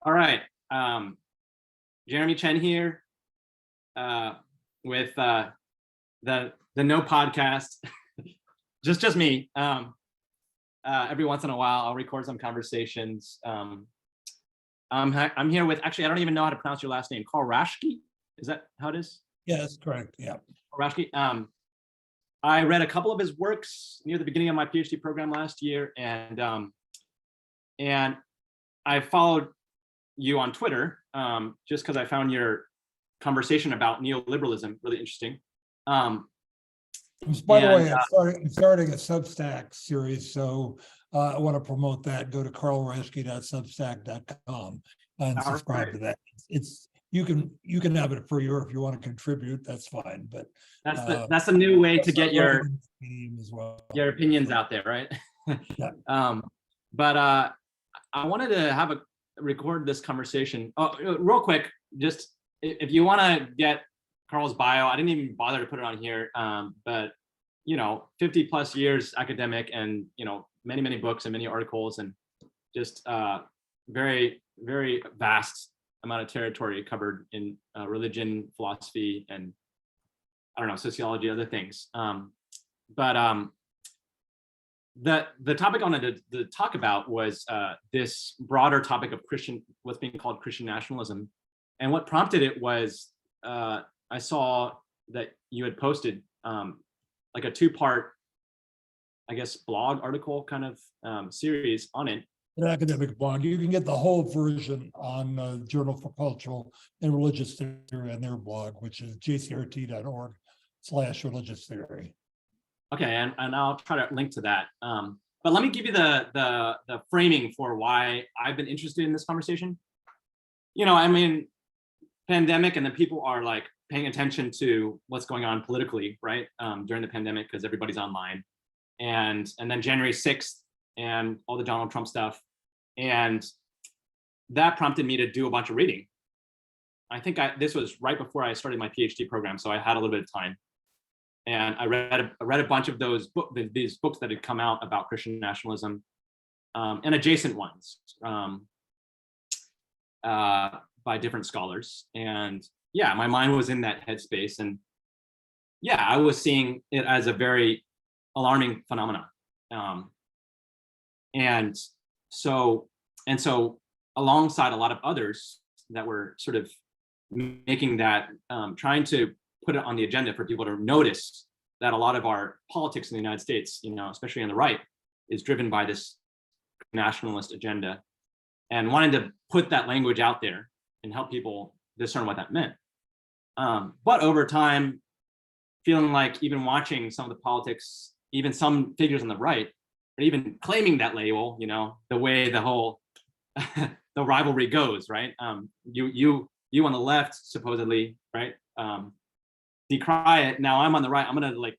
All right. Jeremy Chen here with the No Podcast. just me. Every once in a while, I'll record some conversations. I'm here with, actually, I don't even know how to pronounce your last name. Carl Raschke? Is that how it is? Yeah, that's correct. Yeah. Raschke. I read a couple of his works near the beginning of my PhD program last year, and I followed you on Twitter just because I found your conversation about neoliberalism really interesting. By the way, I'm starting a Substack series, so I want to promote that. Go to carlraschke.substack.com and subscribe to that. It's you can have it for if you want to contribute, that's fine. But that's a new way to get your as well. Your opinions out there, right? Yeah. But I wanted to record this conversation. Oh, real quick, just if you want to get Carl's bio, I didn't even bother to put it on here. But 50 plus years academic, and many books and many articles, and just very, very vast amount of territory covered in religion, philosophy, and I don't know, sociology, other things. But the topic I wanted to talk about was this broader topic of what's being called Christian nationalism. And what prompted it was I saw that you had posted like a two-part, I guess, blog article kind of series on it. An academic blog. You can get the whole version on Journal for Cultural and Religious Theory on their blog, which is jcrt.org/religious theory. Okay, and I'll try to link to that. But let me give you the framing for why I've been interested in this conversation. I mean, pandemic, and then people are like paying attention to what's going on politically, right? During the pandemic, because everybody's online, and then January 6th and all the Donald Trump stuff, and that prompted me to do a bunch of reading. I think this was right before I started my PhD program, so I had a little bit of time. And I read a bunch of these books that had come out about Christian nationalism, and adjacent ones by different scholars. And yeah, my mind was in that headspace, and yeah, I was seeing it as a very alarming phenomenon. And so alongside a lot of others that were sort of making that, trying to put it on the agenda for people to notice that a lot of our politics in the United States, especially on the right, is driven by this nationalist agenda, and wanting to put that language out there and help people discern what that meant. But over time, feeling like even watching some of the politics, even some figures on the right, or even claiming that label, the way the whole the rivalry goes, right? You on the left supposedly, right? Decry it. Now I'm on the right. I'm gonna like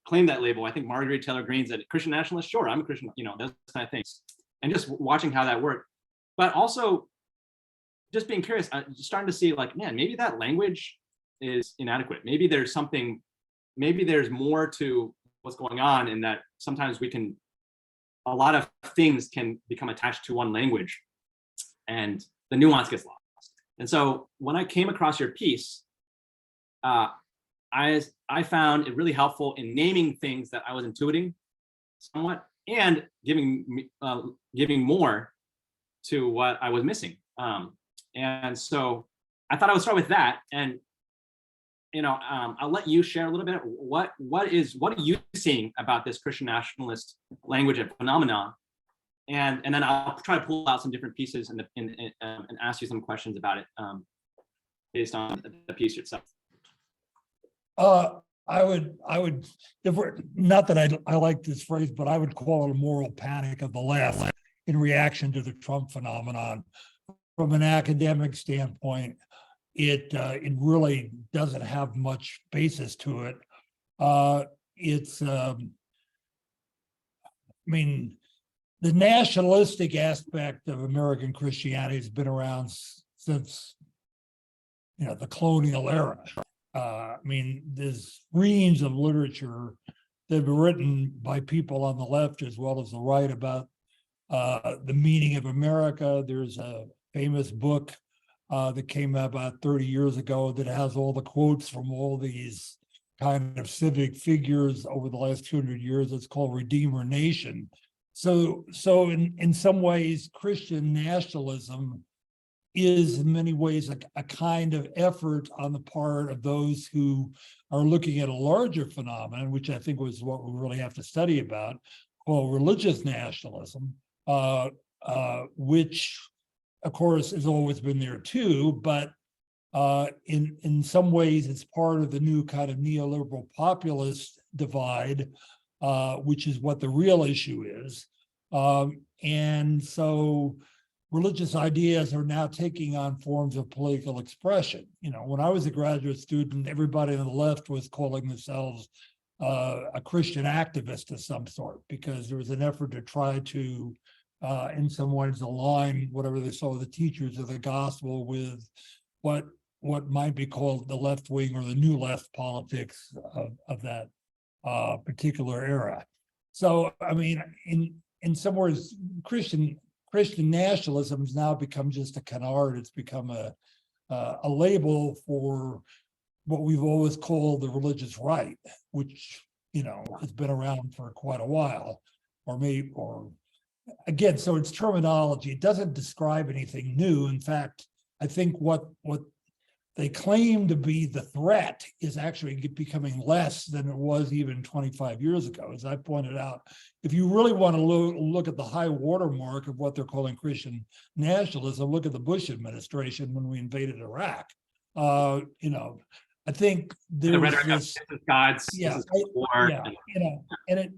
claim that label. I think Marjorie Taylor Greene's a Christian nationalist. Sure, I'm a Christian. Those kind of things. And just watching how that worked, but also just being curious, starting to see like, man, maybe that language is inadequate. Maybe there's something. Maybe there's more to what's going on, in that sometimes a lot of things can become attached to one language, and the nuance gets lost. And so when I came across your piece, I found it really helpful in naming things that I was intuiting somewhat, and giving more to what I was missing. And so I thought I would start with that, and I'll let you share a little bit. What are you seeing about this Christian nationalist language and phenomenon, and then I'll try to pull out some different pieces and ask you some questions about it based on the piece itself. I would, not that I like this phrase, but I would call it a moral panic of the left in reaction to the Trump phenomenon. From an academic standpoint, it really doesn't have much basis to it. The nationalistic aspect of American Christianity has been around since the colonial era. There's reams of literature that have been written by people on the left as well as the right about the meaning of America. There's a famous book that came out about 30 years ago that has all the quotes from all these kind of civic figures over the last 200 years. It's called Redeemer Nation. So in some ways, Christian nationalism is in many ways a kind of effort on the part of those who are looking at a larger phenomenon, which I think was what we really have to study about, called religious nationalism, which of course has always been there too, but in some ways it's part of the new kind of neoliberal populist divide, which is what the real issue is. And so religious ideas are now taking on forms of political expression. You know, when I was a graduate student, everybody on the left was calling themselves a Christian activist of some sort, because there was an effort to try to, in some ways, align whatever they saw the teachers of the gospel with what might be called the left wing or the new left politics of that particular era. So, I mean, in some words, Christian nationalism has now become just a canard. It's become a label for what we've always called the religious right, which, you know, has been around for quite a while, or again, so it's terminology. It doesn't describe anything new. In fact, I think what they claim to be the threat is actually becoming less than it was even 25 years ago. As I pointed out, if you really want to look at the high watermark of what they're calling Christian nationalism, look at the Bush administration when we invaded Iraq. You know, I think there's this, God's, yeah, this is war. yeah, you know,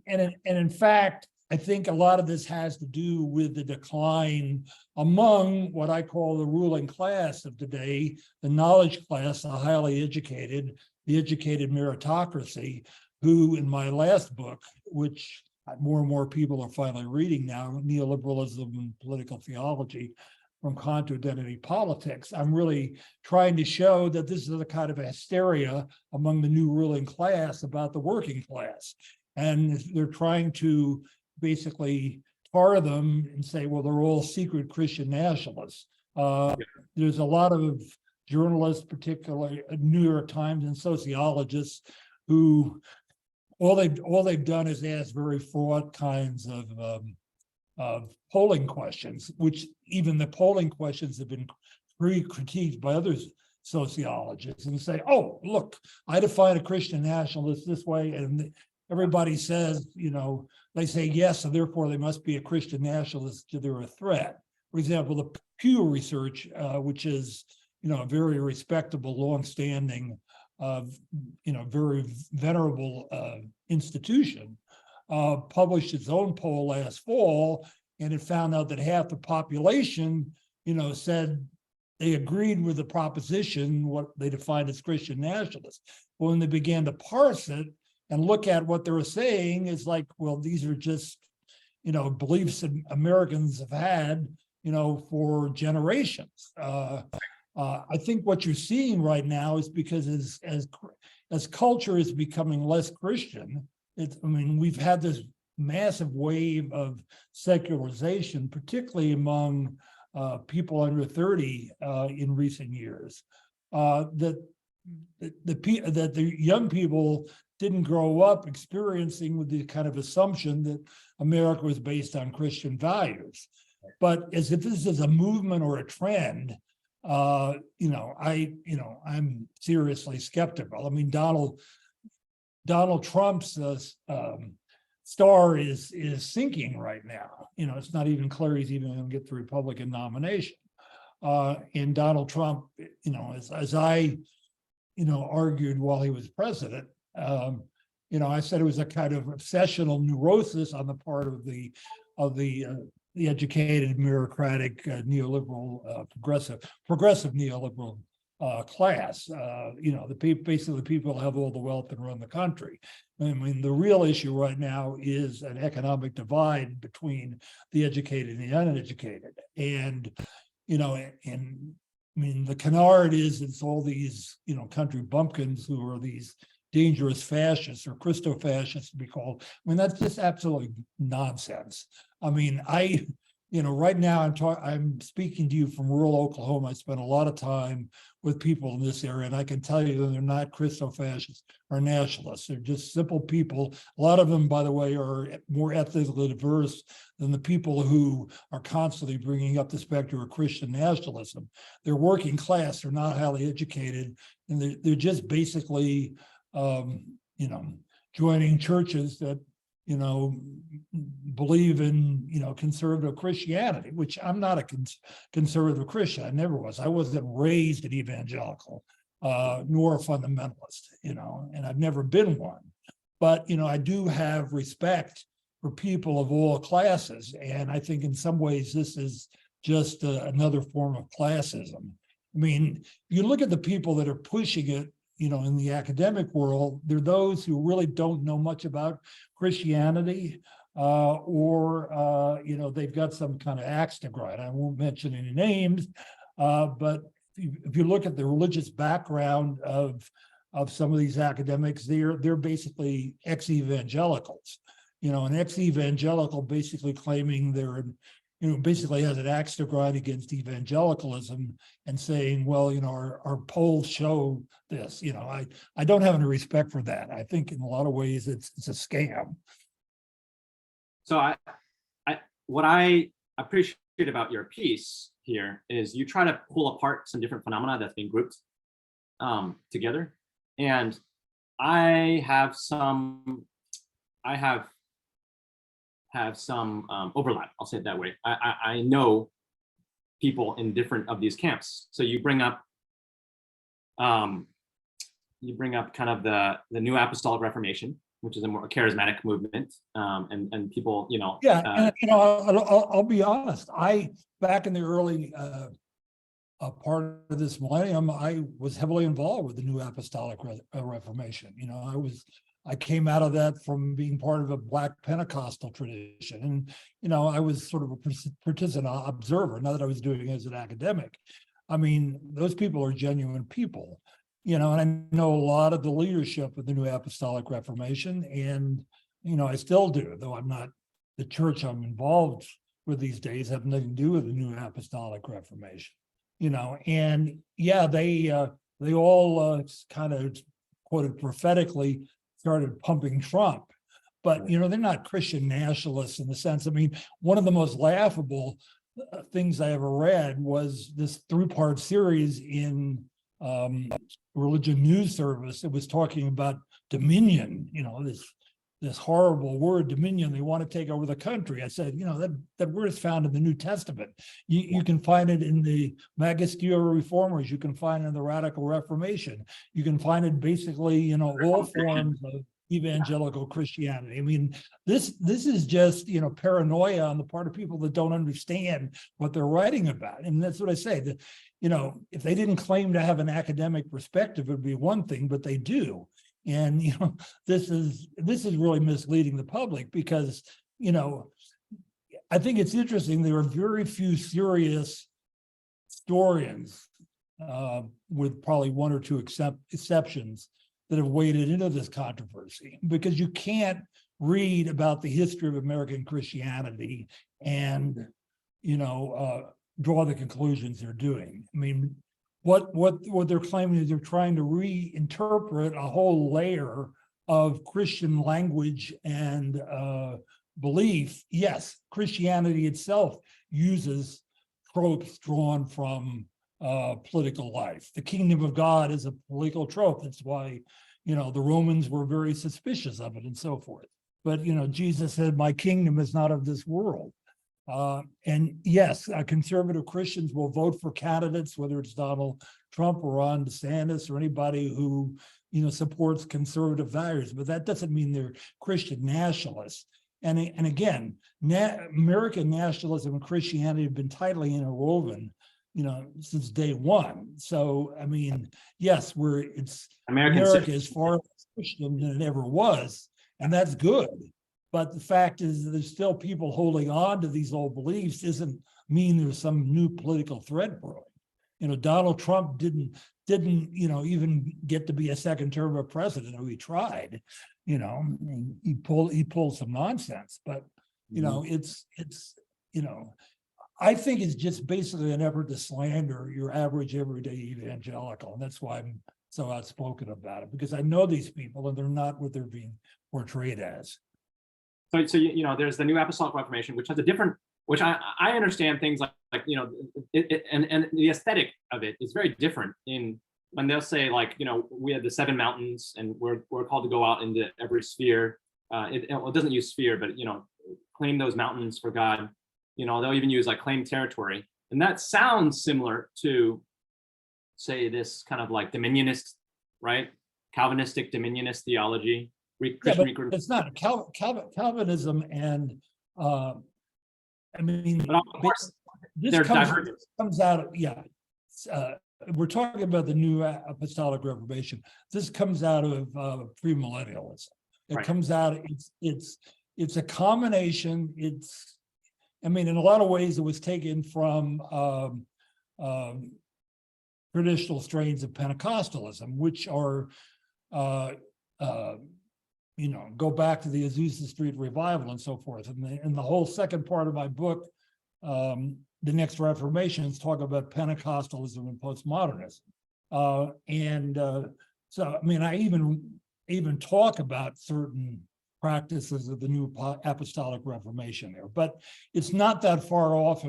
and in fact, I think a lot of this has to do with the decline among what I call the ruling class of today, the knowledge class, the highly educated, the educated meritocracy, who in my last book, which more and more people are finally reading now, Neoliberalism and Political Theology, from Kant to Identity Politics, I'm really trying to show that this is a kind of a hysteria among the new ruling class about the working class. And they're trying to basically tar them and say, well, they're all secret Christian nationalists. There's a lot of journalists, particularly New York Times and sociologists, who all they've done is ask very fraught kinds of polling questions, which even the polling questions have been critiqued by other sociologists, and say, oh, look, I define a Christian nationalist this way, and everybody says, you know, they say yes, so therefore they must be a Christian nationalist, so they're a threat. For example, the Pew Research, which is, you know, a very respectable, longstanding, you know, very venerable institution, published its own poll last fall, and it found out that half the population, you know, said they agreed with the proposition, what they defined as Christian nationalists. But when they began to parse it and look at what they were saying, is like, well, these are just, you know, beliefs that Americans have had, you know, for generations. I think what you're seeing right now is because as culture is becoming less Christian, I mean, we've had this massive wave of secularization, particularly among people under 30 in recent years, that the young people didn't grow up experiencing with the kind of assumption that America was based on Christian values. But as if this is a movement or a trend, you know, I'm seriously skeptical. I mean, Donald Trump's star is sinking right now. You know, it's not even clear he's even going to get the Republican nomination. And Donald Trump, you know, as I, you know, argued while he was president, you know, I said it was a kind of obsessional neurosis on the part of the educated, bureaucratic, neoliberal, progressive neoliberal class. You know, basically the people who have all the wealth and run the country. I mean, the real issue right now is an economic divide between the educated and the uneducated. And, you know, and I mean, the canard is it's all these, you know, country bumpkins who are these dangerous fascists or Christo-fascists to be called. I mean, that's just absolutely nonsense. I mean, right now I'm speaking to you from rural Oklahoma. I spent a lot of time with people in this area, and I can tell you that they're not Christo-fascists or nationalists. They're just simple people. A lot of them, by the way, are more ethnically diverse than the people who are constantly bringing up the specter of Christian nationalism. They're working class. They're not highly educated, and they're just basically, joining churches that believe in, conservative Christianity, which I'm not a conservative Christian. I never was. I wasn't raised an evangelical, nor a fundamentalist, and I've never been one. But, I do have respect for people of all classes. And I think in some ways, this is just another form of classism. I mean, you look at the people that are pushing it, in the academic world, they're those who really don't know much about Christianity, or they've got some kind of axe to grind. I won't mention any names, but if you look at the religious background of some of these academics, they're basically ex-evangelicals. An ex-evangelical basically claiming they're basically has an axe to grind against evangelicalism and saying, well, our polls show this. I don't have any respect for that. I think in a lot of ways it's a scam. So what I appreciate about your piece here is you try to pull apart some different phenomena that's being grouped together. And I have some overlap. I'll say it that way. I know people in different of these camps. So you bring up kind of the New Apostolic Reformation, which is a more charismatic movement, and people, Yeah, and I'll be honest. Back in the early part of this millennium, I was heavily involved with the New Apostolic Reformation. I came out of that from being part of a Black Pentecostal tradition. And, I was sort of a participant observer, not that I was doing it as an academic. I mean, those people are genuine people, and I know a lot of the leadership of the New Apostolic Reformation, and, I still do, though I'm not the church I'm involved with these days, have nothing to do with the New Apostolic Reformation, and yeah, they all kind of quoted prophetically started pumping Trump, but they're not Christian nationalists in the sense. I mean, one of the most laughable things I ever read was this 3-part series in Religion News Service. It was talking about dominion, this horrible word, dominion. They want to take over the country. I said, that word is found in the New Testament. You can find it in the Magisterial Reformers. You can find it in the Radical Reformation. You can find it basically, all forms of evangelical Christianity. I mean, this is just, paranoia on the part of people that don't understand what they're writing about. And that's what I say, that, if they didn't claim to have an academic perspective, it would be one thing, but they do. And, this is really misleading the public because, I think it's interesting. There are very few serious historians, with probably one or two exceptions, that have waded into this controversy, because you can't read about the history of American Christianity and, draw the conclusions they're doing. I mean, what they're claiming is they're trying to reinterpret a whole layer of Christian language and belief. Yes, Christianity itself uses tropes drawn from political life. The kingdom of God is a political trope. That's why, the Romans were very suspicious of it and so forth. But, Jesus said, my kingdom is not of this world. And yes, conservative Christians will vote for candidates, whether it's Donald Trump or Ron DeSantis or anybody who, supports conservative values, but that doesn't mean they're Christian nationalists. And again, American nationalism and Christianity have been tightly interwoven, since day one. So, I mean, yes, America is far less Christian than it ever was, and that's good. But the fact is that there's still people holding on to these old beliefs doesn't mean there's some new political threat brewing. Donald Trump didn't, even get to be a second term of president, who he tried, he pulled some nonsense, but, it's I think it's just basically an effort to slander your average everyday evangelical. And that's why I'm so outspoken about it, because I know these people and they're not what they're being portrayed as. So there's the New Apostolic Reformation, which has a different, which I understand things like and the aesthetic of it is very different in when they'll say like, we have the 7 mountains and we're called to go out into every sphere. It doesn't use sphere, but claim those mountains for God. They'll even use like claim territory, and that sounds similar to, say, this kind of like dominionist, right? Calvinistic dominionist theology. But it's not Calvinism, and I mean, but of course, this comes out of, we're talking about the New Apostolic Reformation. This comes out of premillennialism. It right. comes out. It's a combination. In a lot of ways, it was taken from traditional strains of Pentecostalism, which are, go back to the Azusa Street revival and so forth. And the whole second part of my book, The Next Reformation, is talk about Pentecostalism and postmodernism. So, I even talk about certain practices of the New Apostolic Reformation there, but it's not that far off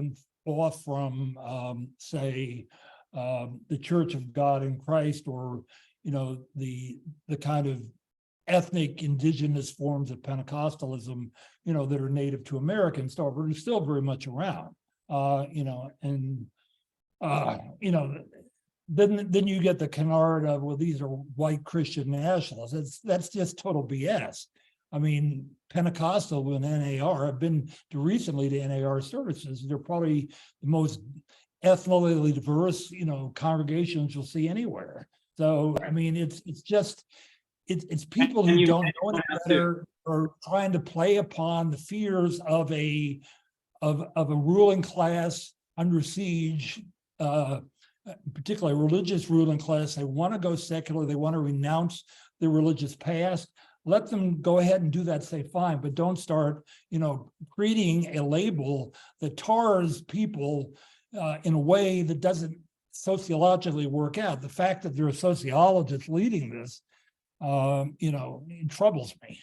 from, say, the Church of God in Christ, or the kind of ethnic indigenous forms of Pentecostalism, that are native to Americans, but are still very much around. Then you get the canard of, well, these are white Christian nationalists. That's just total BS. Pentecostal and NAR have been recently to NAR services. They're probably the most ethnically diverse, congregations you'll see anywhere. So, it's people who don't know any better, or trying to play upon the fears of a ruling class under siege, particularly a religious ruling class. They want to go secular. They want to renounce their religious past. Let them go ahead and do that, say fine, but don't start, creating a label that tars people in a way that doesn't sociologically work out. The fact that there are sociologists leading this, it troubles me,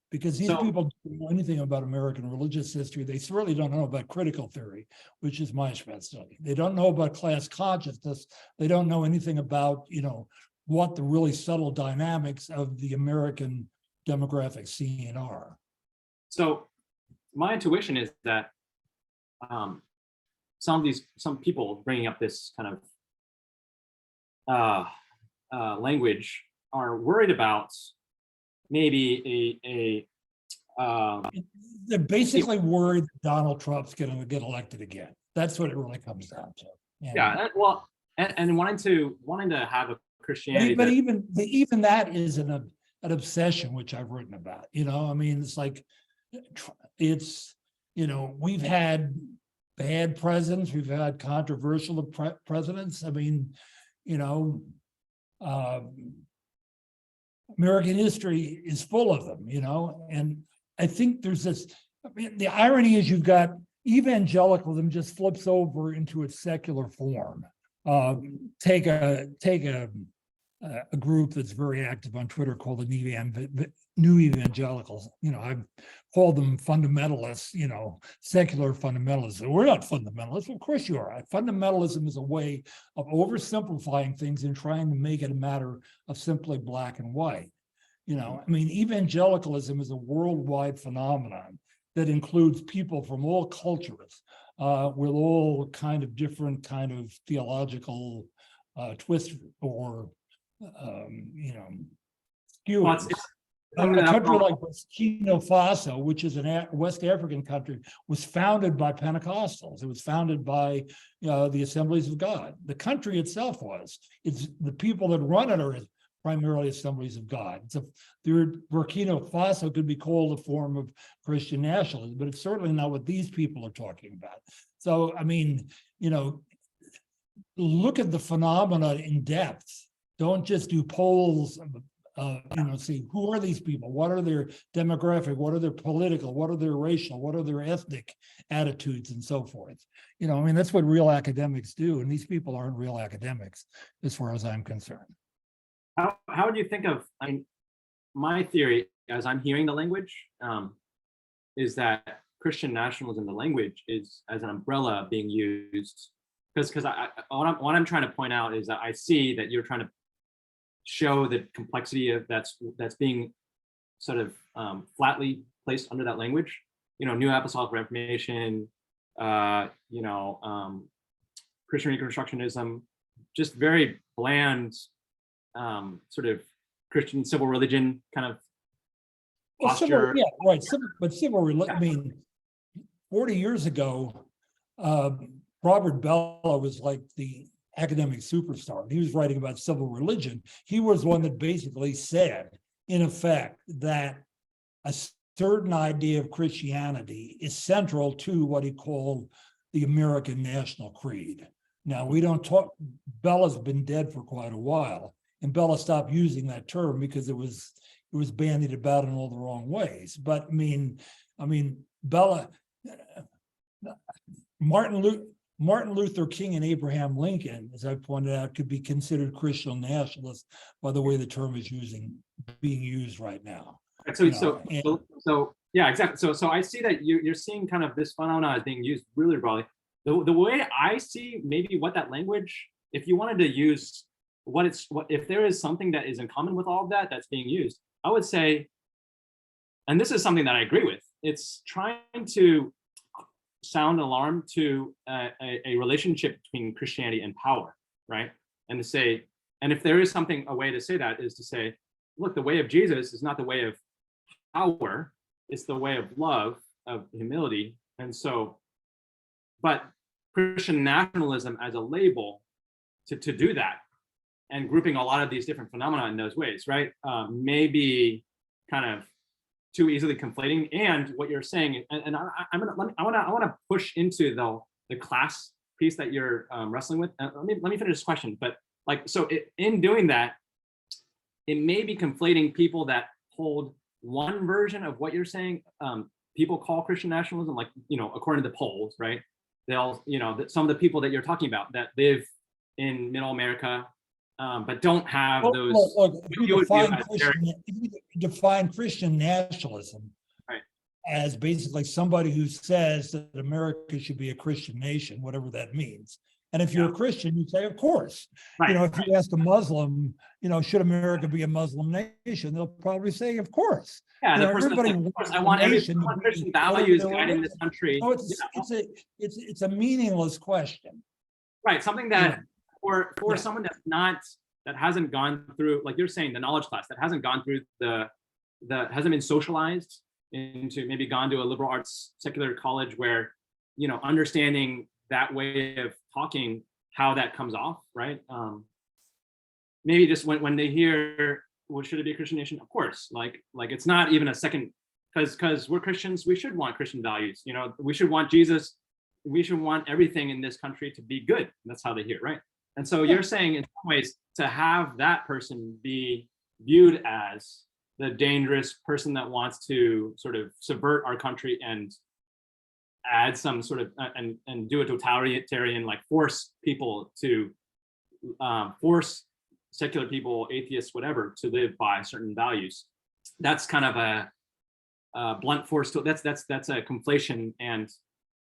because these people don't know anything about American religious history. They certainly don't know about critical theory, which is my specialty. They don't know about class consciousness. They don't know anything about, what the really subtle dynamics of the American demographic scene are. So my intuition is that some people bringing up this kind of language are worried about maybe they're basically worried that Donald Trump's going to get elected again. That's what it really comes down to. And wanting to have a Christianity, but even that is an obsession, which I've written about. It's like, we've had bad presidents, we've had controversial presidents. American history is full of them, and I think there's this, the irony is you've got evangelicalism just flips over into its secular form. Take a group that's very active on Twitter called the New Evangelicals. I've called them fundamentalists, secular fundamentalists. We're not fundamentalists. Of course you are. Fundamentalism is a way of oversimplifying things and trying to make it a matter of simply black and white. Evangelicalism is a worldwide phenomenon that includes people from all cultures, with all kind of different kind of theological twists or skewers. A country like Burkina Faso, which is a West African country, was founded by Pentecostals. It was founded by the Assemblies of God. The country itself was. It's the people that run it are primarily Assemblies of God. Burkina Faso could be called a form of Christian nationalism, but it's certainly not what these people are talking about. So, look at the phenomena in depth. Don't just do polls see who are these people? What are their demographic? What are their political? What are their racial? What are their ethnic attitudes and so forth? I mean, that's what real academics do. And these people aren't real academics as far as I'm concerned. How would you think of, I mean, my theory, as I'm hearing the language, is that Christian nationalism, the language, is as an umbrella being used. Because what I'm trying to point out is that I see that you're trying to show the complexity of that's being sort of flatly placed under that language. New Apostolic Reformation, Christian Reconstructionism, just very bland, sort of Christian civil religion kind of posture. Yeah, right. But civil religion, I mean, 40 years ago, Robert Bellah was like the academic superstar. He was writing about civil religion. He was one that basically said, in effect, that a certain idea of Christianity is central to what he called the American National Creed. Now, we don't talk, Bellah's been dead for quite a while, and Bellah stopped using that term because it was bandied about in all the wrong ways. But I mean, Bellah, Martin Luther King and Abraham Lincoln, as I pointed out, could be considered Christian nationalists by the way the term is being used right now. So yeah, exactly. So I see that you're seeing kind of this phenomenon as being used really broadly. The way I see maybe what that language, if you wanted to use if there is something that is in common with all of that that's being used, I would say, and this is something that I agree with, it's trying to sound alarm to a relationship between Christianity and power, right? And to say, and if there is a way to say that is to say, look, the way of Jesus is not the way of power, it's the way of love, of humility. And so, but Christian nationalism as a label to do that and grouping a lot of these different phenomena in those ways, right? Maybe kind of too easily conflating. And what you're saying, and I want to push into the class piece that you're wrestling with. Let me finish this question. But in doing that, it may be conflating people that hold one version of what you're saying. People call Christian nationalism, like, according to the polls, right? They'll, some of the people that you're talking about that live in Middle America, but don't have those. If you define Christian nationalism, right, as basically somebody who says that America should be a Christian nation, whatever that means. And if you're a Christian, you say, of course. Right, if you ask a Muslim, should America be a Muslim nation? They'll probably say, of course. Yeah, everybody wants I want Christian values guiding this country. Oh, it's a meaningless question. Right, something that for someone that hasn't gone through, like you're saying, the knowledge class, that hasn't gone through hasn't been socialized into, maybe gone to a liberal arts secular college where, understanding that way of talking, how that comes off, right? Maybe just when they hear, well, should it be a Christian nation? Of course, like it's not even a second, because we're Christians, we should want Christian values. We should want Jesus. We should want everything in this country to be good. That's how they hear, right? And so you're saying, in some ways, to have that person be viewed as the dangerous person that wants to sort of subvert our country and add some sort of and do a totalitarian, like force people to force secular people, atheists, whatever, to live by certain values. That's kind of a blunt force. That's a conflation, and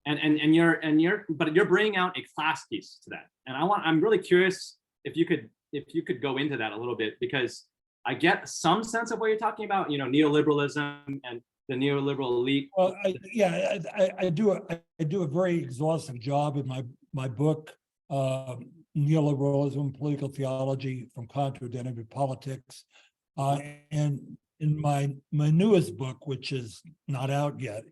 you're bringing out a class piece to that. And I'm really curious if you could go into that a little bit, because I get some sense of what you're talking about, neoliberalism and the neoliberal elite. Well, I do a very exhaustive job in my book, Neoliberalism, Political Theology from Contra-Identity Politics. And in my newest book, which is not out yet,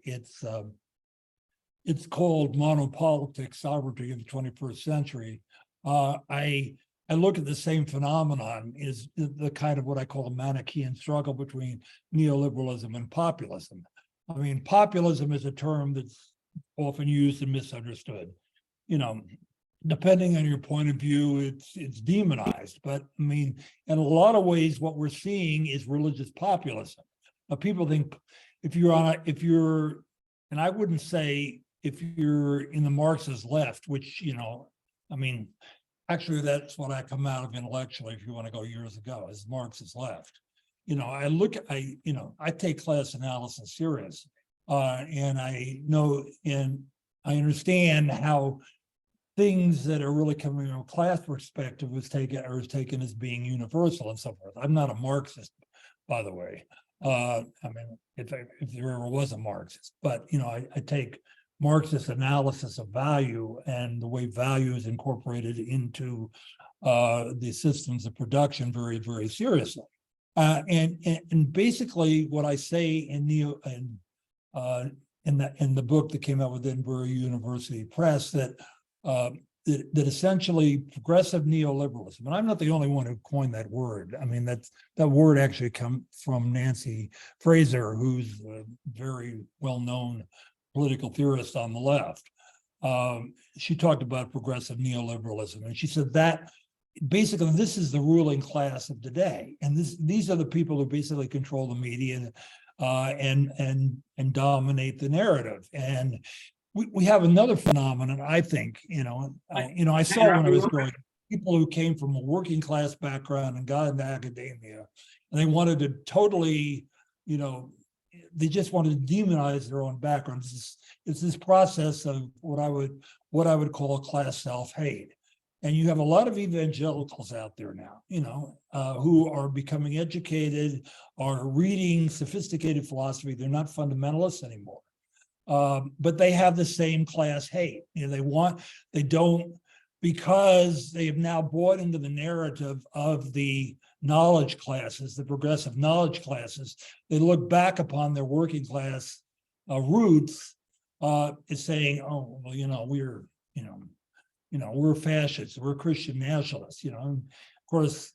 it's called Monopolitics, Sovereignty in the 21st Century. I look at the same phenomenon, is the kind of what I call a Manichaean struggle between neoliberalism and populism. I mean, populism is a term that's often used and misunderstood. depending on your point of view, it's demonized. But I mean, in a lot of ways, what we're seeing is religious populism. People think if you're, and I wouldn't say if you're in the Marxist left, which, I mean, actually, that's what I come out of intellectually, if you want to go years ago, is Marxist left. I take class analysis serious, and I know, and I understand how things that are really coming from a class perspective is taken as being universal and so forth. I'm not a Marxist, by the way. I mean, if there ever was a Marxist, but I take Marxist analysis of value and the way value is incorporated into the systems of production very, very seriously. And basically, what I say in the book that came out with Edinburgh University Press, that essentially progressive neoliberalism, and I'm not the only one who coined that word. I mean, that word actually comes from Nancy Fraser, who's a very well-known political theorist on the left. She talked about progressive neoliberalism, and she said that basically this is the ruling class of today, and these are the people who basically control the media and dominate the narrative. And we have another phenomenon, I think, I saw when I was growing up, people who came from a working class background and got into academia, and they wanted to totally, they just wanted to demonize their own backgrounds. It's this process of what I would call a class self-hate. And you have a lot of evangelicals out there now, who are becoming educated, are reading sophisticated philosophy. They're not fundamentalists anymore. But they have the same class hate. Because they have now bought into the narrative of the knowledge classes, the progressive knowledge classes. They look back upon their working class roots as saying, oh, well, we're fascists, we're Christian nationalists. Of course,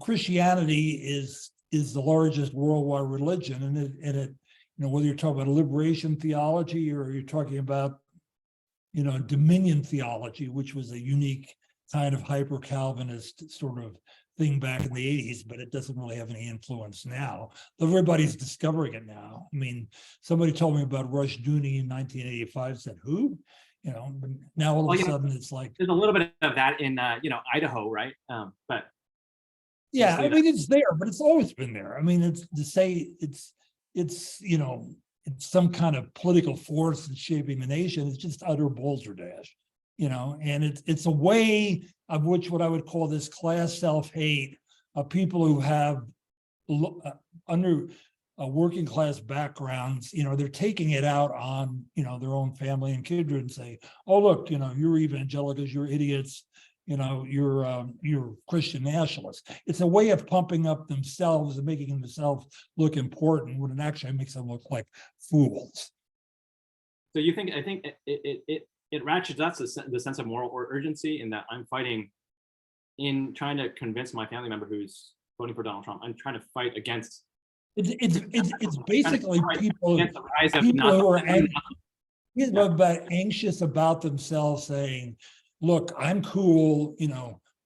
Christianity is the largest worldwide religion, and it whether you're talking about liberation theology or you're talking about, dominion theology, which was a unique kind of hyper-Calvinist sort of thing back in the 80s, but it doesn't really have any influence now. Everybody's discovering it now. I mean, somebody told me about Rushdoony in 1985, said, who? But now all of a sudden it's like. There's a little bit of that in, Idaho, right? But. Yeah, I mean, it's there, but it's always been there. I mean, it's to say it's some kind of political force that's shaping the nation. It's just utter balderdash, and it's a way of which what I would call this class self-hate of people who have under working class backgrounds, they're taking it out on, their own family and kindred and say, oh, look, you're evangelicals, you're idiots, you're Christian nationalists. It's a way of pumping up themselves and making themselves look important when it actually makes them look like fools. So I think it ratchets up the sense of moral urgency, in that I'm fighting in trying to convince my family member who's voting for Donald Trump. I'm trying to fight against. It's basically people who are anxious about themselves, saying, look, I'm cool,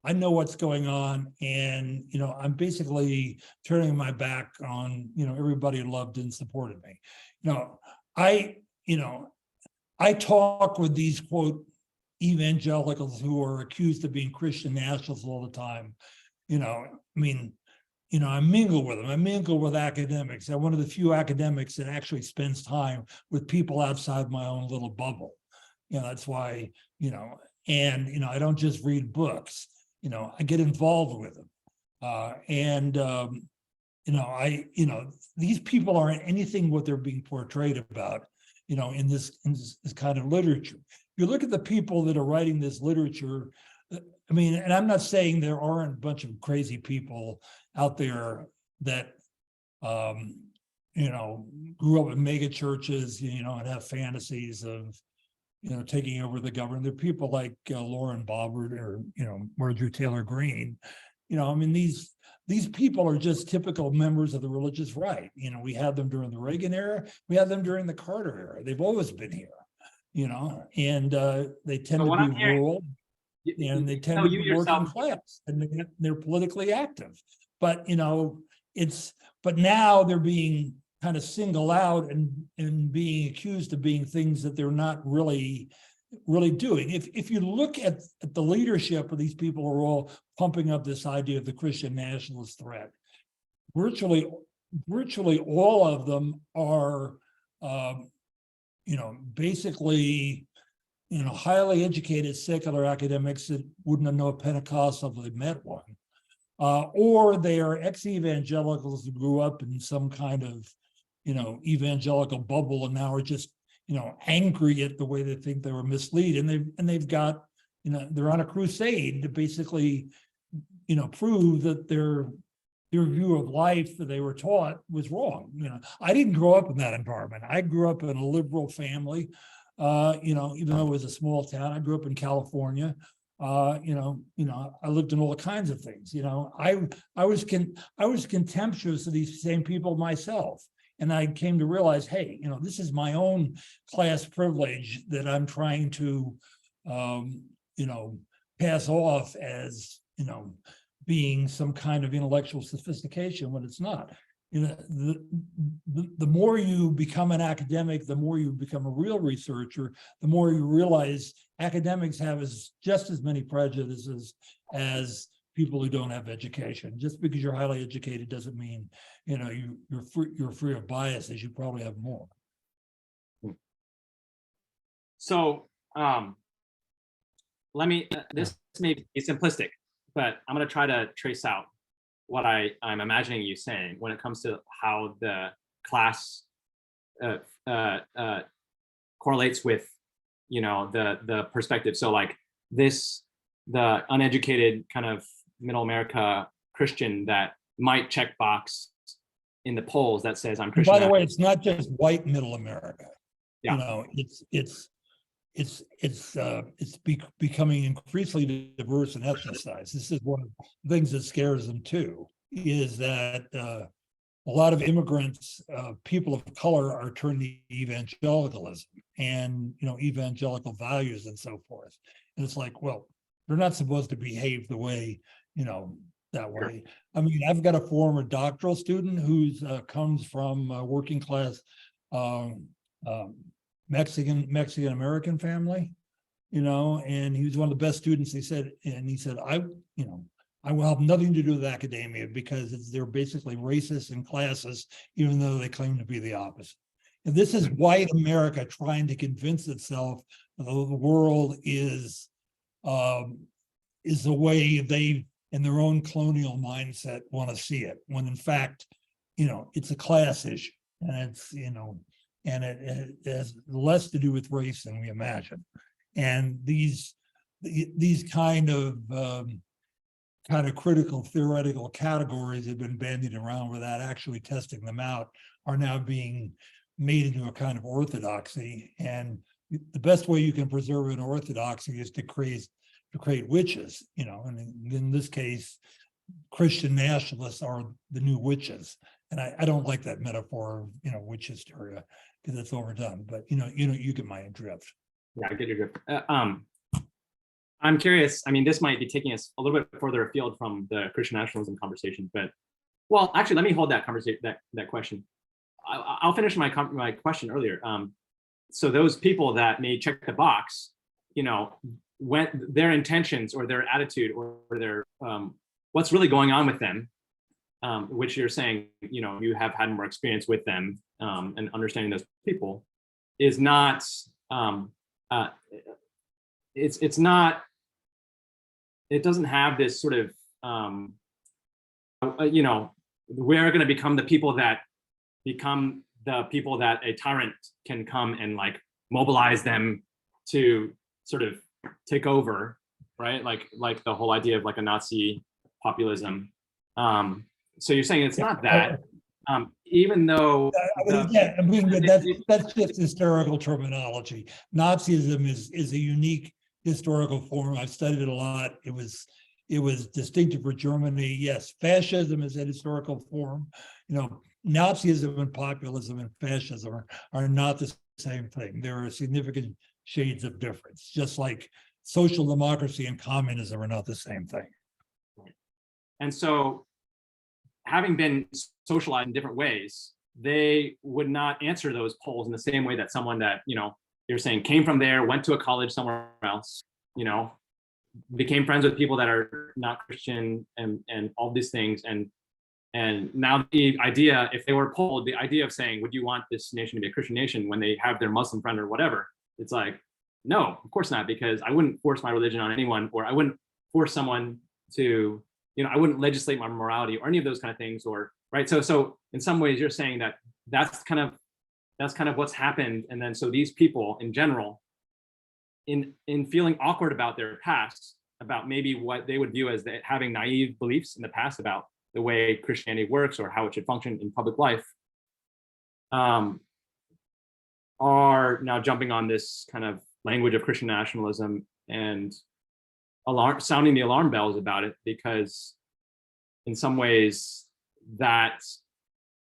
I know what's going on, and I'm basically turning my back on everybody who loved and supported me. I talk with these quote evangelicals who are accused of being Christian nationalists all the time. I mingle with them. I mingle with academics. I'm one of the few academics that actually spends time with people outside my own little bubble. That's why, I don't just read books, I get involved with them. These people aren't anything what they're being portrayed about, in this kind of literature. If you look at the people that are writing this literature, and I'm not saying there aren't a bunch of crazy people out there that, grew up in mega churches, and have fantasies of, taking over the government. There are people like Lauren Boebert or, Marjorie Taylor Greene. These people are just typical members of the religious right. We had them during the Reagan era. We had them during the Carter era. They've always been here. and they tend So to what be I'm hearing, rural, and they tend no, to you be working yourself, class, and they're politically active. But but now they're being kind of singled out and being accused of being things that they're not really doing. If you look at the leadership of these people who are all pumping up this idea of the Christian nationalist threat, virtually all of them are basically highly educated secular academics that wouldn't know a Pentecostal if they met one. Or they are ex-evangelicals who grew up in some kind of, evangelical bubble and now are just, angry at the way they think they were misled. And they've got, they're on a crusade to basically, prove that their view of life that they were taught was wrong. I didn't grow up in that environment. I grew up in a liberal family. Even though it was a small town, I grew up in California. I lived in all kinds of things. I was contemptuous of these same people myself, and I came to realize, hey, this is my own class privilege that I'm trying to, pass off as being some kind of intellectual sophistication when it's not. The more you become an academic, the more you become a real researcher, the more you realize academics have just as many prejudices as people who don't have education. Just because you're highly educated doesn't mean you're free of biases. You probably have more. So let me, this may be simplistic, but I'm going to try to trace out what I'm imagining you saying when it comes to how the class correlates with, the perspective. So like the uneducated kind of middle America Christian that might check box in the polls that says I'm Christian. By the way, it's not just white middle America. Yeah. It's becoming increasingly diverse and ethnicized. This is one of the things that scares them too, is that a lot of immigrants, people of color, are turning to evangelicalism and evangelical values and so forth. And it's like, well, they're not supposed to behave the way that way. I mean, I've got a former doctoral student who's comes from a working class Mexican American family, and he was one of the best students. He said, I will have nothing to do with academia because they're basically racist and classist, even though they claim to be the opposite. And this is white America trying to convince itself that the world is the way they, in their own colonial mindset, want to see it, when in fact, it's a class issue, and it's, and it has less to do with race than we imagine. And these kind of critical theoretical categories have been bandied around without actually testing them out, are now being made into a kind of orthodoxy. And the best way you can preserve an orthodoxy is to create witches, and in this case, Christian nationalists are the new witches. And I don't like that metaphor of, witch hysteria, because it's overdone, but you get my drift. Yeah, I get your drift. I'm curious. I mean, this might be taking us a little bit further afield from the Christian nationalism conversation, but well, actually, let me hold that conversation, that question. I'll finish my question earlier. So those people that may check the box, when their intentions or their attitude or their what's really going on with them, which you're saying, you have had more experience with them and understanding those people, is not it's not, it doesn't have this sort of we're going to become the people that a tyrant can come and like mobilize them to sort of take over, right? Like the whole idea of like a Nazi populism. So you're saying it's not that, even though that's just historical terminology. Nazism is a unique historical form. I've studied it a lot. It was distinctive for Germany. Yes, fascism is a historical form. Nazism and populism and fascism are not the same thing. There are significant shades of difference, just like social democracy and communism are not the same thing. And so, having been socialized in different ways, they would not answer those polls in the same way that someone that, you're saying came from there, went to a college somewhere else, became friends with people that are not Christian and all these things. And now the idea, if they were polled, the idea of saying, would you want this nation to be a Christian nation when they have their Muslim friend or whatever? It's like, no, of course not, because I wouldn't force my religion on anyone, or I wouldn't force someone to, I wouldn't legislate my morality or any of those kind of things, or right. So in some ways you're saying that that's kind of what's happened. And then so these people in general, in feeling awkward about their past, about maybe what they would view as having naive beliefs in the past about the way Christianity works or how it should function in public life, are now jumping on this kind of language of Christian nationalism and sounding the alarm bells about it, because in some ways that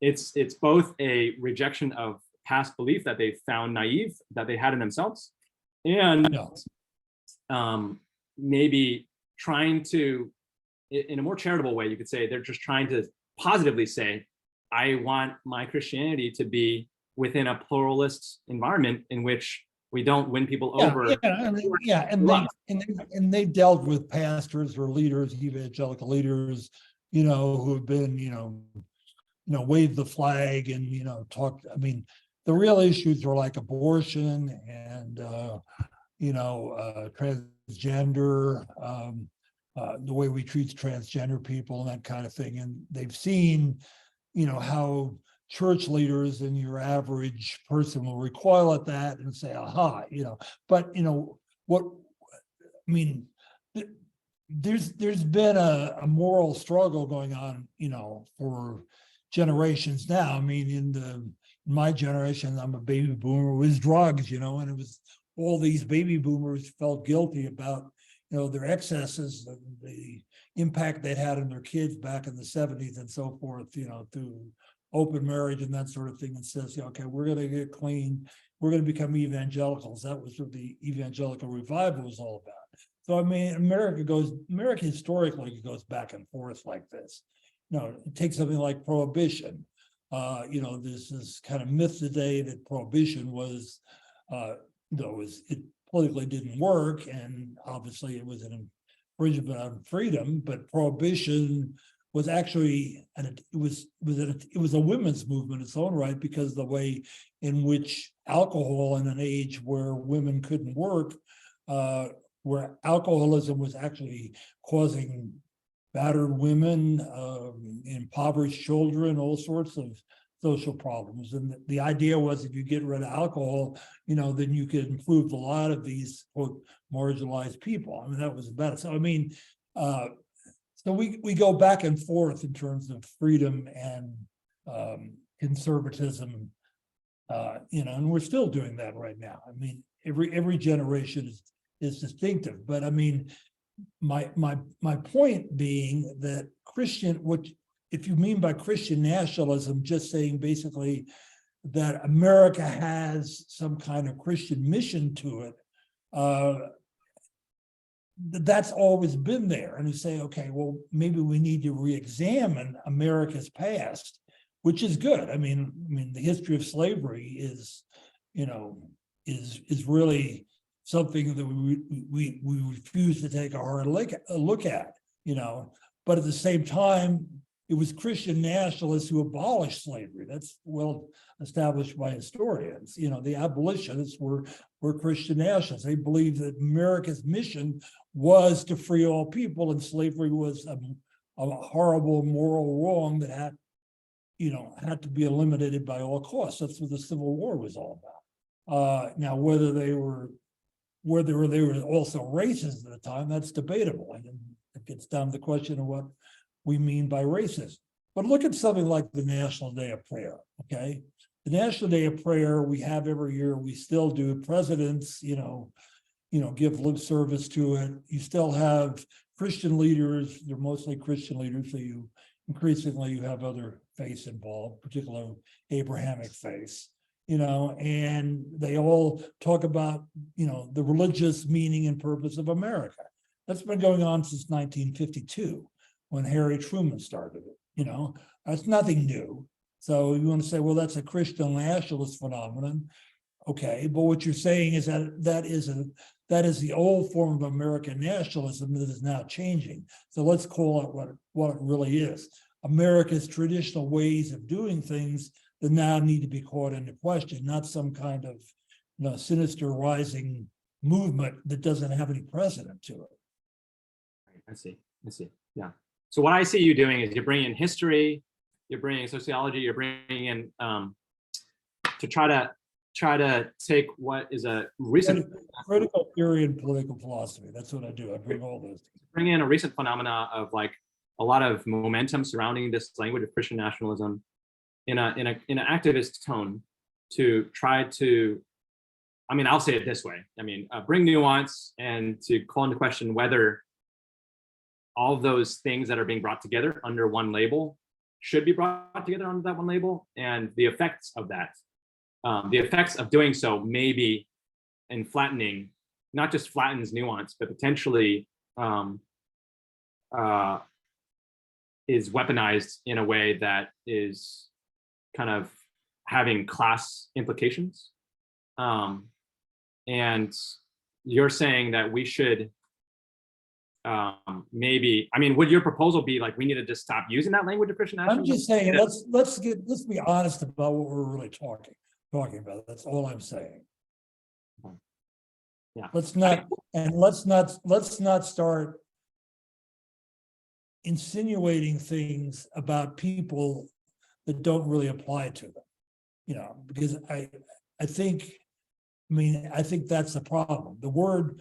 it's both a rejection of past belief that they found naive, that they had in themselves, and maybe trying to, in a more charitable way, you could say they're just trying to positively say, I want my Christianity to be within a pluralist environment in which we don't win people over. And they've dealt with pastors or leaders, evangelical leaders, who have been, waved the flag and talked. I mean, the real issues are like abortion and transgender, the way we treat transgender people and that kind of thing. And they've seen, how church leaders and your average person will recoil at that and say, aha, but what, I mean, there's been a moral struggle going on, for generations now. I mean, in my generation, I'm a baby boomer, was drugs, and it was all these baby boomers felt guilty about, their excesses, the impact they'd had on their kids back in the 70s and so forth, through open marriage and that sort of thing, and says, okay, we're going to get clean. We're going to become evangelicals. That was what the evangelical revival was all about. So, I mean, America historically goes back and forth like this. It takes something like prohibition. This is kind of myth today that prohibition was, it politically didn't work, and obviously it was an infringement on freedom. But prohibition was actually, and it was a women's movement in its own right, because the way in which alcohol in an age where women couldn't work, where alcoholism was actually causing battered women, impoverished children, all sorts of social problems. And the idea was, if you get rid of alcohol, then you could improve a lot of these, quote, marginalized people. I mean, that was about it. So, I mean, so we go back and forth in terms of freedom and conservatism, and we're still doing that right now. I mean, every generation is distinctive, but I mean, my point being that if you mean by Christian nationalism, just saying basically that America has some kind of Christian mission to it, that's always been there. And you say, okay, well, maybe we need to re-examine America's past, which is good. I mean, the history of slavery is really something that we refuse to take a hard look at, but at the same time, it was Christian nationalists who abolished slavery. That's well established by historians. The abolitionists were Christian nationalists. They believed that America's mission was to free all people, and slavery was a horrible moral wrong that had to be eliminated by all costs. That's what the Civil War was all about. Now, whether they were also racist at the time, that's debatable. And it gets down to the question of what we mean by racism. But look at something like the National Day of Prayer, okay? The National Day of Prayer we have every year, we still do. Presidents, give lip service to it. You still have Christian leaders, they're mostly Christian leaders, so increasingly you have other faiths involved, particularly Abrahamic faiths, and they all talk about, the religious meaning and purpose of America. That's been going on since 1952, when Harry Truman started it, that's nothing new. So you want to say, well, that's a Christian nationalist phenomenon. Okay, but what you're saying is that is the old form of American nationalism that is now changing. So let's call it what it really is. America's traditional ways of doing things that now need to be called into question, not some kind of sinister rising movement that doesn't have any precedent to it. I see. Yeah. So what I see you doing is you're bringing in history, you're bringing sociology, you're bringing in to try to take what is a recent critical theory and political philosophy. That's what I do. I bring all those. Bring in a recent phenomena of like a lot of momentum surrounding this language of Christian nationalism in an activist tone to try to, I'll say it this way. Bring nuance and to call into question whether all of those things that are being brought together under one label should be brought together under that one label, and the effects of that. The effects of doing so may be in flattening, not just flattens nuance, but potentially is weaponized in a way that is kind of having class implications. And you're saying that we should maybe, would your proposal be like we need to just stop using that language of Christian nationalism? I'm just saying, let's be honest about what we're really talking about. That's all I'm saying. Yeah. Let's not start insinuating things about people that don't really apply to them. Because I think that's the problem. The word,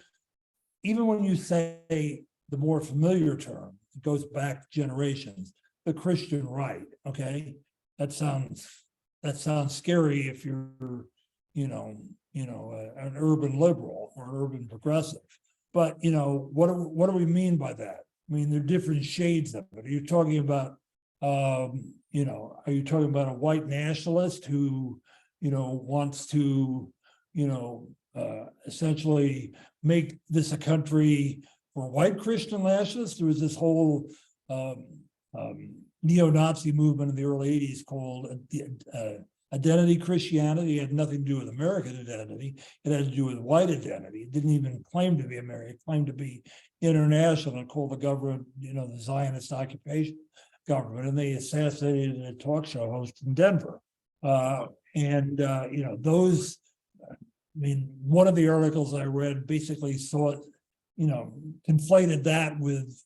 even when you say the more familiar term, it goes back generations, the Christian right, okay? That sounds scary if you're, an urban liberal or urban progressive. But, what do we mean by that? There are different shades of it. Are you talking about, are you talking about a white nationalist who, wants to, essentially make this a country for white Christian nationalists? There was this whole neo-Nazi movement in the early 80s called identity Christianity. It had nothing to do with American identity. It had to do with white identity. It didn't even claim to be American. It claimed to be international and called the government, the Zionist occupation government. And they assassinated a talk show host in Denver. Those, one of the articles I read basically saw it, conflated that with,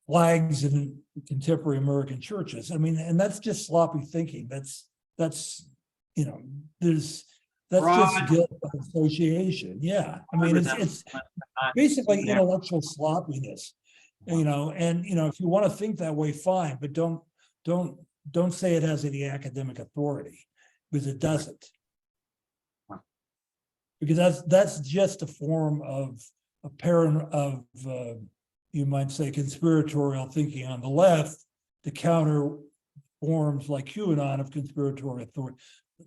flags in contemporary American churches. And that's just sloppy thinking. That's just guilt by association. Yeah. It's basically intellectual sloppiness, and if you want to think that way, fine, but don't say it has any academic authority, because it doesn't. Because that's just a form of you might say conspiratorial thinking on the left to counter forms like QAnon of conspiratorial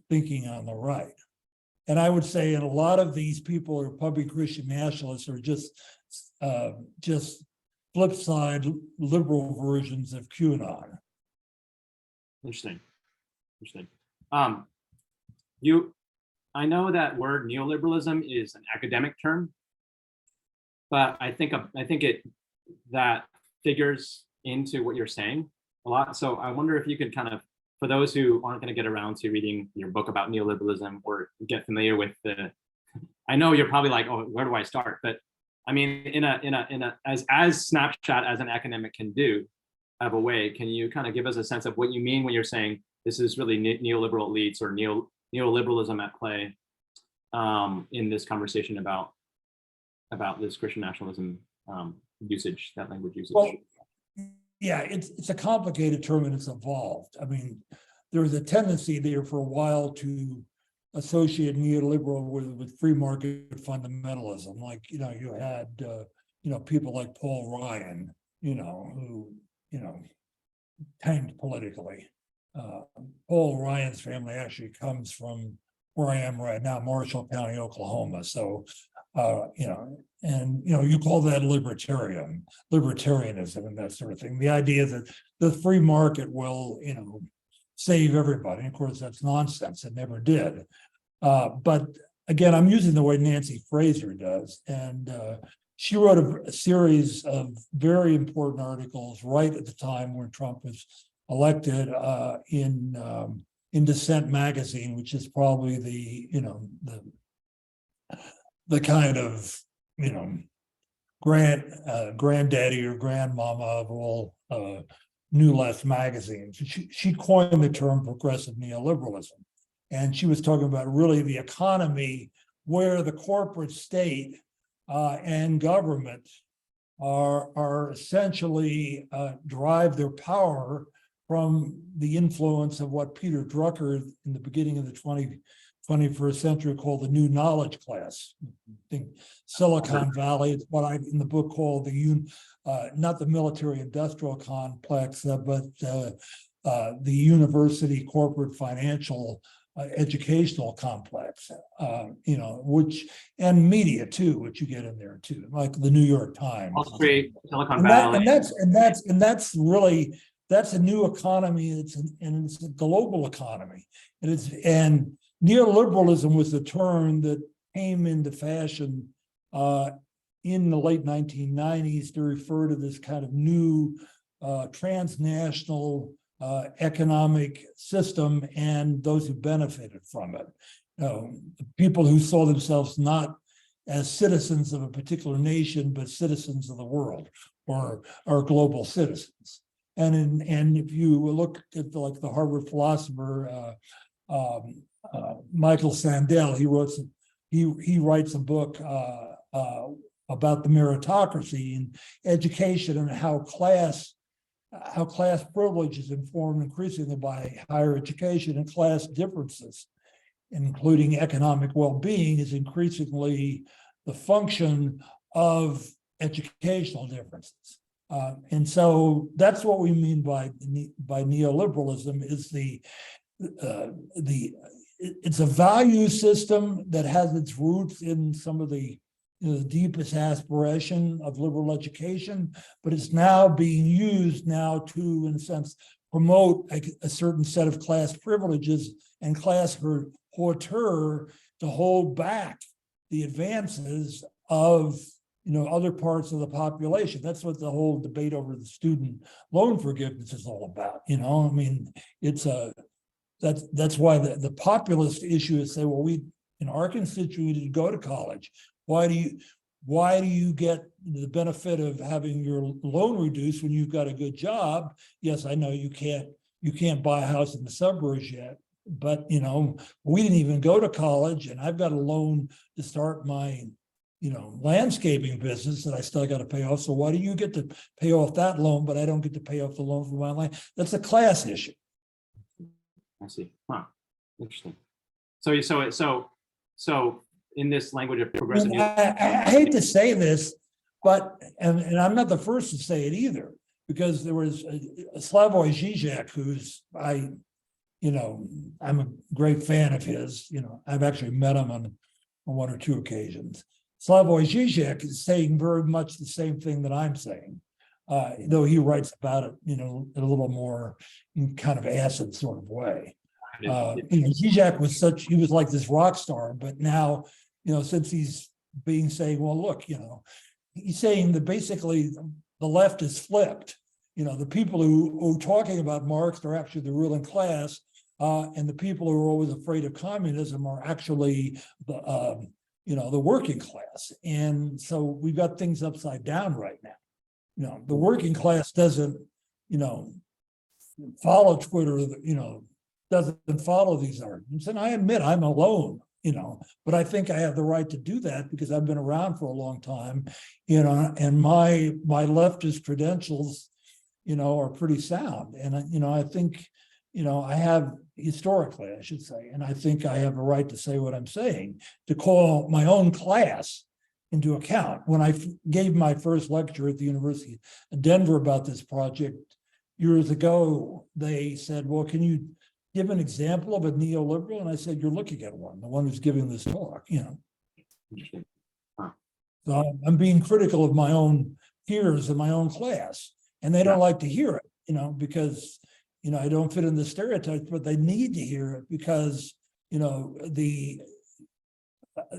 thinking on the right. And I would say, and a lot of these people who are public Christian nationalists are just flip side liberal versions of QAnon. Interesting. I know that word neoliberalism is an academic term, but I think that figures into what you're saying a lot. So I wonder if you could kind of, for those who aren't going to get around to reading your book about neoliberalism or get familiar with I know you're probably like, oh, where do I start? But as snapshot as an academic can do of a way, can you kind of give us a sense of what you mean when you're saying this is really neoliberal elites or neoliberalism at play in this conversation about this Christian nationalism usage, that language usage? Well, yeah, it's a complicated term and it's evolved. There was a tendency there for a while to associate neoliberal with free market fundamentalism. Like, you had, people like Paul Ryan, who, tanked politically. Paul Ryan's family actually comes from where I am right now, Marshall County, Oklahoma. So, you call that libertarianism and that sort of thing. The idea that the free market will, save everybody. And of course, that's nonsense. It never did. But again, I'm using the way Nancy Fraser does. And she wrote a series of very important articles right at the time when Trump was elected in Dissent magazine, which is probably the kind of granddaddy or grandmama of all New Left magazines. She coined the term progressive neoliberalism, and she was talking about really the economy where the corporate state and government are essentially derive their power from the influence of what Peter Drucker in the beginning of the 21st century called the new knowledge class. I think Silicon Valley, it's what I in the book called not the military industrial complex, but the university corporate financial educational complex, which, and media too, which you get in there too, like the New York Times. Wall Street, Silicon And Valley. that's really, that's a new economy. It's a global economy. And neoliberalism was the term that came into fashion in the late 1990s to refer to this kind of new transnational economic system and those who benefited from it. People who saw themselves not as citizens of a particular nation, but citizens of the world, or global citizens. And if you look at like the Harvard philosopher Michael Sandel, he writes a book about the meritocracy in education and how class privilege is informed increasingly by higher education, and class differences, including economic well-being, is increasingly the function of educational differences. And so that's what we mean by neoliberalism, is it's a value system that has its roots in some of the deepest aspiration of liberal education, but it's now being used now to, in a sense, promote a certain set of class privileges and class hauteur to hold back the advances of other parts of the population. That's what the whole debate over the student loan forgiveness is all about. I mean, that's why the populist issue is say, well, we in our constituency go to college. Why do you get the benefit of having your loan reduced when you've got a good job? Yes, I know you can't buy a house in the suburbs yet, but we didn't even go to college, and I've got a loan to start my landscaping business that I still got to pay off. So why do you get to pay off that loan, but I don't get to pay off the loan for my land? That's a class issue. I see. Huh. Interesting. So in this language of progressive, I hate to say this, but and I'm not the first to say it either, because there was Slavoj Žižek, who's I'm a great fan of his. I've actually met him on one or two occasions. Slavoj Žižek is saying very much the same thing that I'm saying, though he writes about it, in a little more kind of acid sort of way. Žižek he was like this rock star, but now, since he's saying, well, look, he's saying that basically the left is flipped. The people who are talking about Marx are actually the ruling class, and the people who are always afraid of communism are actually the working class. And so we've got things upside down right now. The working class doesn't, follow Twitter, doesn't follow these arguments. And I admit I'm alone, but I think I have the right to do that because I've been around for a long time, and my leftist credentials, are pretty sound. And, I think, I have historically, I should say, and I think I have a right to say what I'm saying, to call my own class into account. When I gave my first lecture at the University of Denver about this project, years ago, they said, well, can you give an example of a neoliberal? And I said, you're looking at one, the one who's giving this talk, you know. Interesting. Huh. So I'm being critical of my own peers in my own class, and they don't like to hear it, you know, because, you know, I don't fit in the stereotypes, but they need to hear it because, you know,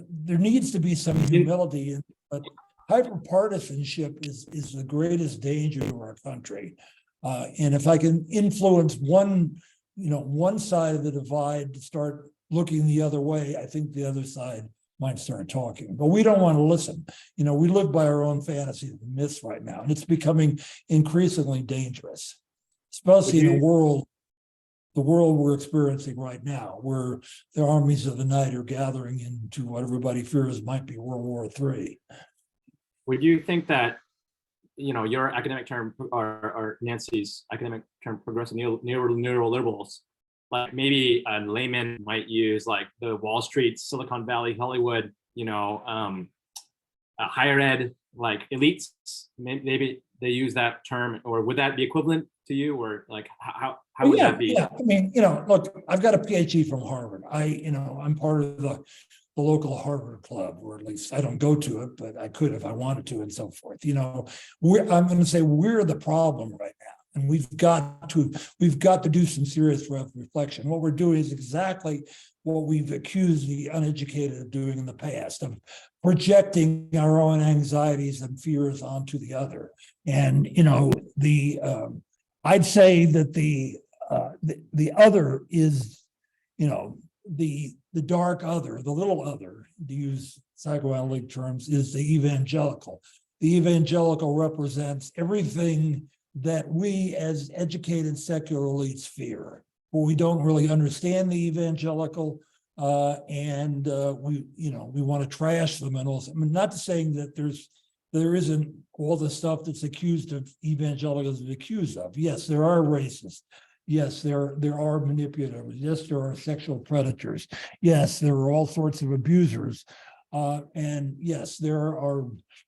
there needs to be some humility, but hyperpartisanship is the greatest danger to our country. And if I can influence one, you know, one side of the divide to start looking the other way, I think the other side might start talking. But we don't want to listen. You know, we live by our own fantasies and myths right now, and it's becoming increasingly dangerous, especially in the world we're experiencing right now, where the armies of the night are gathering into what everybody fears might be World War III. Would you think that, you know, your academic term or Nancy's academic term, progressive neoliberals, like maybe a layman might use like the Wall Street, Silicon Valley, Hollywood, you know, higher ed, like elites, maybe they use that term, or would that be equivalent to you, or like how would that be? Yeah, I mean, you know, look, I've got a PhD from Harvard. I'm part of the local Harvard club, or at least I don't go to it, but I could if I wanted to, and so forth. You know, I'm going to say we're the problem right now, and we've got to do some serious reflection. What we're doing is exactly what we've accused the uneducated of doing in the past, of projecting our own anxieties and fears onto the other. And you know, I'd say that the other is, you know, the dark other, the little other, to use psychoanalytic terms, is the evangelical. The evangelical represents everything that we as educated secular elites fear. But we don't really understand the evangelical, and we want to trash them and also. I mean, not to saying that there isn't all the stuff that's accused of evangelicals is accused of. Yes, there are racists. Yes, there are manipulators. Yes, there are sexual predators. Yes, there are all sorts of abusers. And yes, there are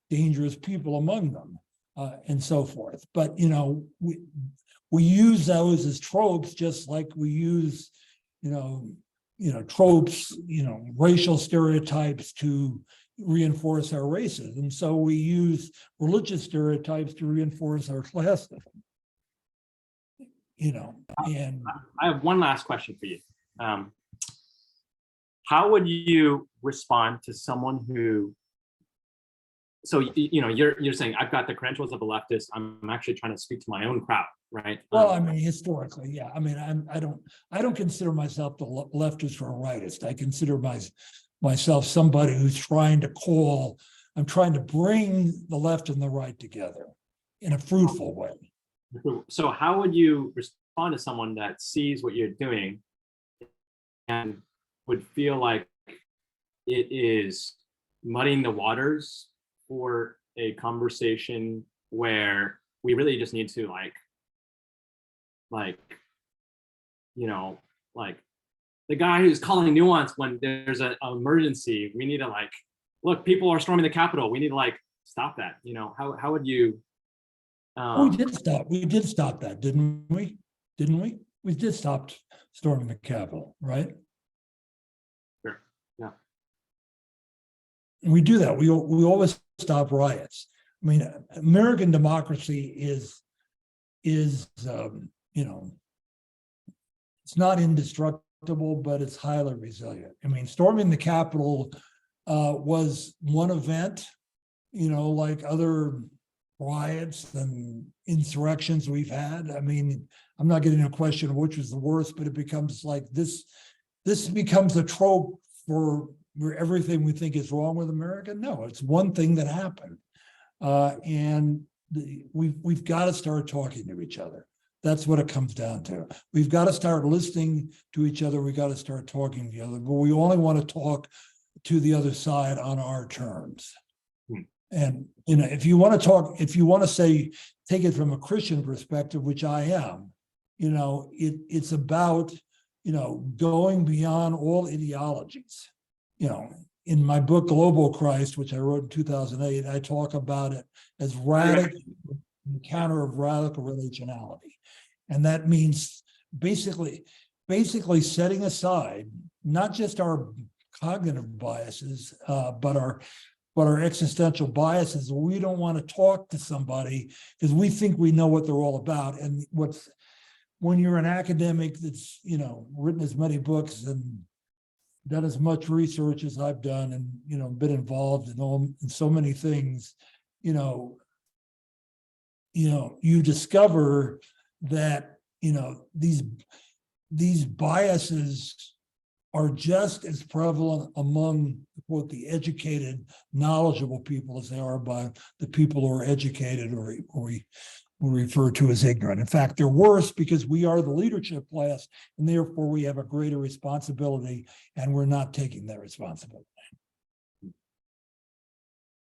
dangerous people among them, and so forth. But, you know, we use those as tropes, just like we use, tropes, racial stereotypes to reinforce our racism. So we use religious stereotypes to reinforce our classism. And I have one last question for you. How would you respond to someone who, so you're saying I've got the credentials of a leftist, I'm actually trying to speak to my own crowd, right? Well, I mean, historically, yeah. I mean, I don't consider myself the leftist or a rightist. I consider myself somebody who's trying to bring the left and the right together in a fruitful way. So how would you respond to someone that sees what you're doing and would feel like it is muddying the waters for a conversation where we really just need to like the guy who's calling nuance when there's an emergency, we need to look, people are storming the Capitol, we need to stop that. How would you? We did stop that, didn't we? We did stop storming the Capitol, right? Sure. Yeah. And we do that. We always stop riots. I mean, American democracy is it's not indestructible, but it's highly resilient. I mean, storming the Capitol was one event, like other riots and insurrections we've had. I mean, I'm not getting a question of which was the worst, but it becomes like this becomes a trope for where everything we think is wrong with America. No, it's one thing that happened. And we've got to start talking to each other. That's what it comes down to. We've got to start listening to each other. We've got to start talking to each other, but we only want to talk to the other side on our terms. And, if you want to say, take it from a Christian perspective, which I am, it's about, going beyond all ideologies. In my book, Global Christ, which I wrote in 2008, I talk about it as radical encounter of radical relationality. And that means basically setting aside not just our cognitive biases, but our existential biases. We don't want to talk to somebody because we think we know what they're all about. And when you're an academic that's, written as many books and done as much research as I've done and, been involved in so many things, you discover that, these biases are just as prevalent among quote the educated, knowledgeable people as they are by the people who are educated or we refer to as ignorant. In fact, they're worse because we are the leadership class, and therefore we have a greater responsibility, and we're not taking that responsibility.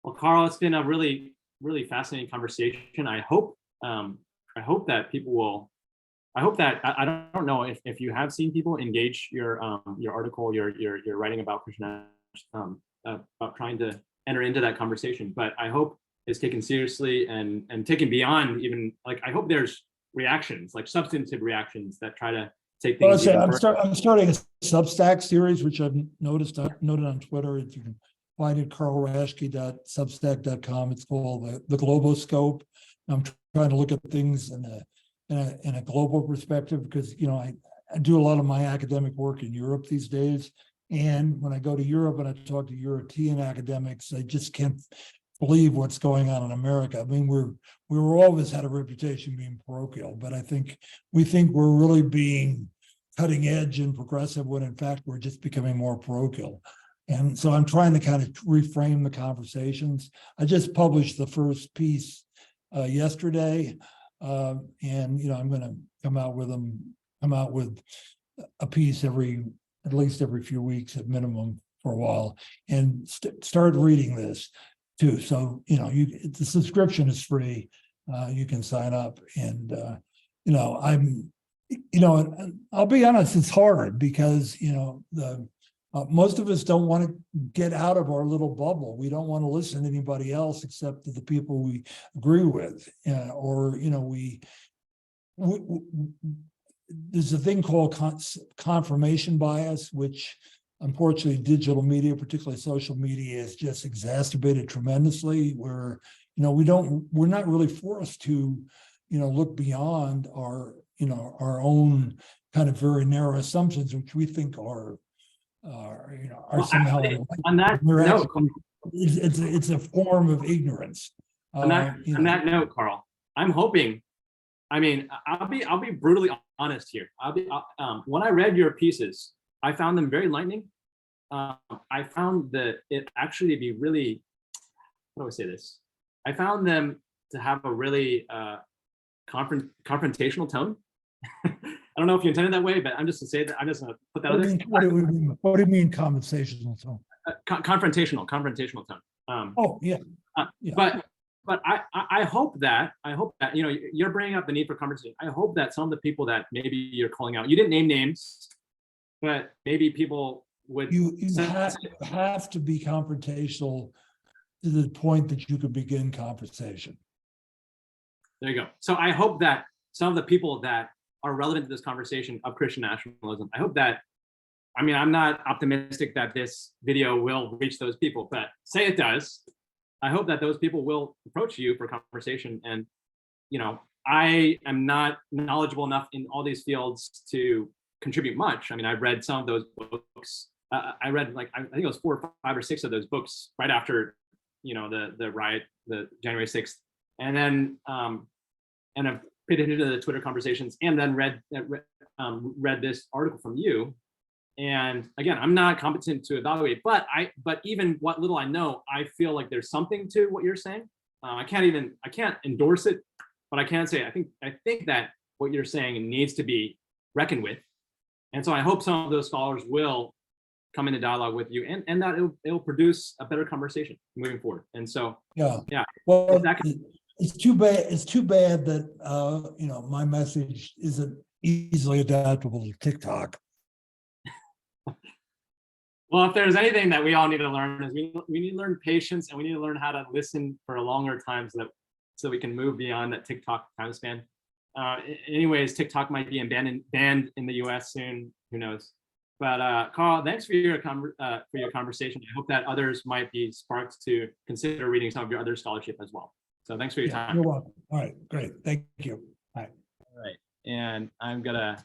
Well, Carl, it's been a really, really fascinating conversation. I hope that people will. I hope that I don't know if you have seen people engage your article, your writing about Christian about trying to enter into that conversation, but I hope it's taken seriously and taken beyond even like I hope there's reactions, like substantive reactions that try to take things. Well, I'm starting a Substack series, which I've noted on Twitter. If you can find it, carlraschke.substack.com. It's called the Globoscope. I'm trying to look at things in a global perspective because I do a lot of my academic work in Europe these days. And when I go to Europe and I talk to European academics, I just can't believe what's going on in America. I mean, we're always had a reputation being parochial, but we think we're really being cutting edge and progressive when in fact we're just becoming more parochial. And so I'm trying to kind of reframe the conversations. I just published the first piece yesterday, and I'm going to come out with a piece at least every few weeks at minimum for a while, and start reading this too. So the subscription is free. You can sign up, and I'll be honest, it's hard because most of us don't want to get out of our little bubble. We don't want to listen to anybody else except to the people we agree with, there's a thing called confirmation bias, which unfortunately digital media, particularly social media, has just exacerbated tremendously, where we're not really forced to look beyond our own kind of very narrow assumptions, which we think are somehow on that note, it's a form of ignorance. On that note, Carl, I'm hoping. I mean, I'll be brutally honest here. When I read your pieces, I found them very enlightening. I found that it actually to be really, how do I say this? I found them to have a really confrontational tone. I don't know if you intended that way, but I'm just to say that I'm just going to put that out there. What do you mean conversational tone? Confrontational tone. Yeah. But I hope that you're bringing up the need for conversation. I hope that some of the people that maybe you're calling out, you didn't name names, but maybe people would. You have to be confrontational to the point that you could begin conversation. There you go. So I hope that some of the people that are relevant to this conversation of Christian nationalism, I hope that, I'm not optimistic that this video will reach those people, but say it does. I hope that those people will approach you for conversation. And, I am not knowledgeable enough in all these fields to contribute much. I've read some of those books. I read I think it was 4 or 5 or 6 of those books right after, the riot, the January 6th. And then, and I've paid attention to the Twitter conversations and then read this article from you. And again, I'm not competent to evaluate, but even what little I know, I feel like there's something to what you're saying. I can't endorse it, but I can say I think that what you're saying needs to be reckoned with. And so I hope some of those scholars will come into dialogue with you, and that it'll produce a better conversation moving forward. And so yeah. Well, it's too bad. It's too bad that my message isn't easily adaptable to TikTok. Well, if there's anything that we all need to learn is we need to learn patience, and we need to learn how to listen for a longer time so we can move beyond that TikTok time span. Anyways, TikTok might be banned in the US soon, who knows? But Carl, thanks for your conversation. I hope that others might be sparked to consider reading some of your other scholarship as well. So thanks for your time. You're welcome. All right, great. Thank you. All right. All right, and I'm gonna